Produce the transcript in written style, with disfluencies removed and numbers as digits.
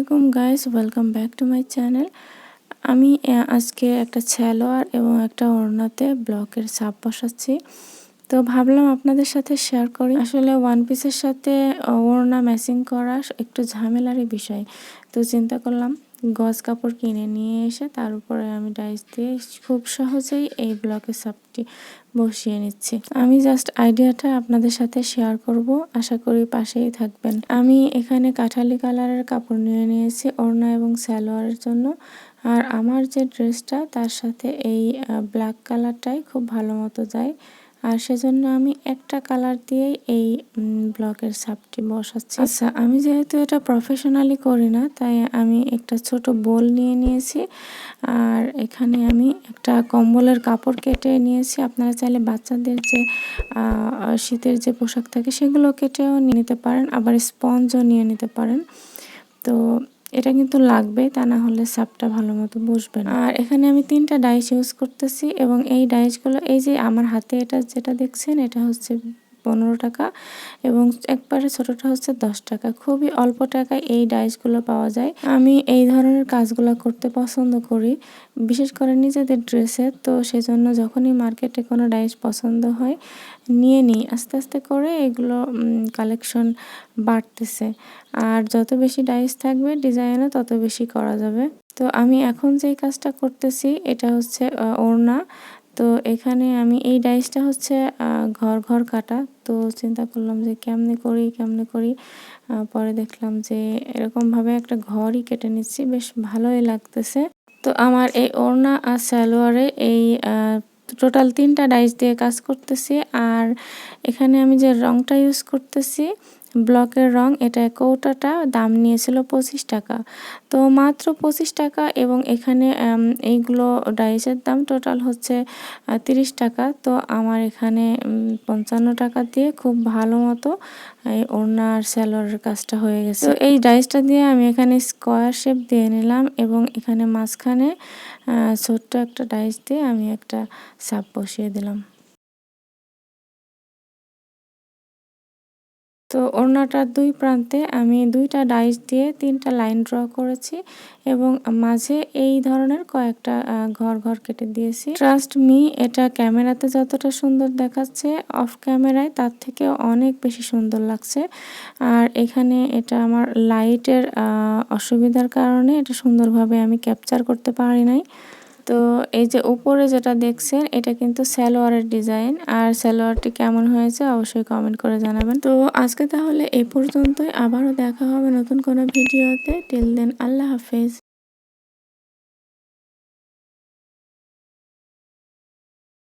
আলাইকুম guys, welcome back to my channel. আমি আজকে একটা সালোয়ার এবং একটা ওড়নাতে ব্লকের ছাপ বসাচ্ছি। তো ভাবলাম আপনাদের সাথে শেয়ার করি। আসলে ওয়ান পিসের সাথে ওড়না ম্যাচিং করা একটু ঝামেলারই বিষয়। তো চিন্তা করলাম গজ কাপড় কিনে নিয়ে এসে তার উপরে আমি ডাইস দিয়ে খুব সহজেই এই ব্লকের ছাপটি বসিয়ে নিচ্ছি। আমি জাস্ট আইডিয়াটা আপনাদের সাথে শেয়ার করব, আশা করি পাশেই থাকবেন। আমি এখানে কাঠালি কালারের কাপড় নিয়ে নিয়েছি ওড়না এবং সালোয়ারের জন্য। আর আমার যে ড্রেসটা তার সাথে এই ব্ল্যাক কালারটাই খুব ভালো মতো যায়। আর সেজন্য আমি একটা কালার দিয়েই এই ব্লকের ছাপটি বসাচ্ছি। আচ্ছা, আমি যেহেতু এটা প্রফেশনালি করি না, তাই আমি একটা ছোট বোল নিয়ে নিয়েছি। আর এখানে আমি একটা কম্বলের কাপড় কেটে নিয়েছি। আপনারা চাইলে বাচ্চাদের যে শীতের যে পোশাক থাকে সেগুলো কেটেও নিয়ে নিতে পারেন, আবার স্পঞ্জও নিয়ে নিতে পারেন। তো এটা কিন্তু লাগবে, তা না হলে ছাপটা ভালো মতো বসবে না। আর এখানে আমি 3টা ডাইস ইউজ করতেছি এবং এই ডাইসগুলো এই যে আমার হাতে এটা যেটা দেখছেন এটা হচ্ছে 15 টাকা এবং একবারে ছোটটা হচ্ছে 10 টাকা। খুবই অল্প টাকায় এই ডাইসগুলো পাওয়া যায়। আমি এই ধরনের কাজগুলো করতে পছন্দ করি, বিশেষ করে নিজেদের ড্রেসে। তো সেজন্য যখনই মার্কেটে কোনো ডাইস পছন্দ হয় নিয়ে নিই। আস্তে আস্তে করে এগুলো কালেকশন বাড়তেছে। আর যত বেশি ডাইস থাকবে ডিজাইনও তত বেশি করা যাবে। তো আমি এখন যেই কাজটা করতেছি এটা হচ্ছে ওড়না। তো এখানে আমি এই ডাইসটা হচ্ছে ঘর কাটা। তো চিন্তা করলাম যে কেমনে করি। পরে দেখলাম যে এরকমভাবে একটা ঘরই কেটে নিচ্ছি, বেশ ভালোই লাগতেছে। তো আমার এই ওড়না আর সালোয়ারে এই টোটাল 3টা ডাইস দিয়ে কাজ করতেছি। আর এখানে আমি যে রংটা ইউজ করতেছি ব্লকের রং, এটা কৌটাটা দাম নিয়েছিল 25 টাকা। তো মাত্র 25 টাকা এবং এখানে এইগুলো ডাইসের দাম টোটাল হচ্ছে 30 টাকা। তো আমার এখানে 55 টাকা দিয়ে খুব ভালো মতো এই ওড়না আর সালোয়ারের কাজটা হয়ে গেছে। তো এই ডাইসটা দিয়ে আমি এখানে স্কোয়ার শেপ দিয়ে নিলাম এবং এখানে মাঝখানে ছোট্ট একটা ডাইস দিয়ে আমি একটা ছাপ বসিয়ে দিলাম। তো ওড়নাটার 2 প্রান্তে আমি 2টা ডাইস দিয়ে 3টা লাইন ড্র করেছি এবং মাঝে এই ধরনের কয়েকটা ঘর কেটে দিয়েছি। ট্রাস্ট মি, এটা ক্যামেরাতে যতটা সুন্দর দেখাচ্ছে অফ ক্যামেরায় তার থেকে অনেক বেশি সুন্দর লাগছে। আর এখানে এটা আমার লাইটের অসুবিধার কারণে এটা সুন্দরভাবে আমি ক্যাপচার করতে পারি নাই। তো এই যে উপরে যেটা দেখছেন এটা কিন্তু সালোয়ারের ডিজাইন। আর সালোয়ারটি কেমন হয়েছে অবশ্যই কমেন্ট করে জানাবেন। তো আজকে তাহলে এই পর্যন্তই, আবারও দেখা হবে নতুন কোনো ভিডিওতে। টিল দেন আল্লাহ হাফেজ।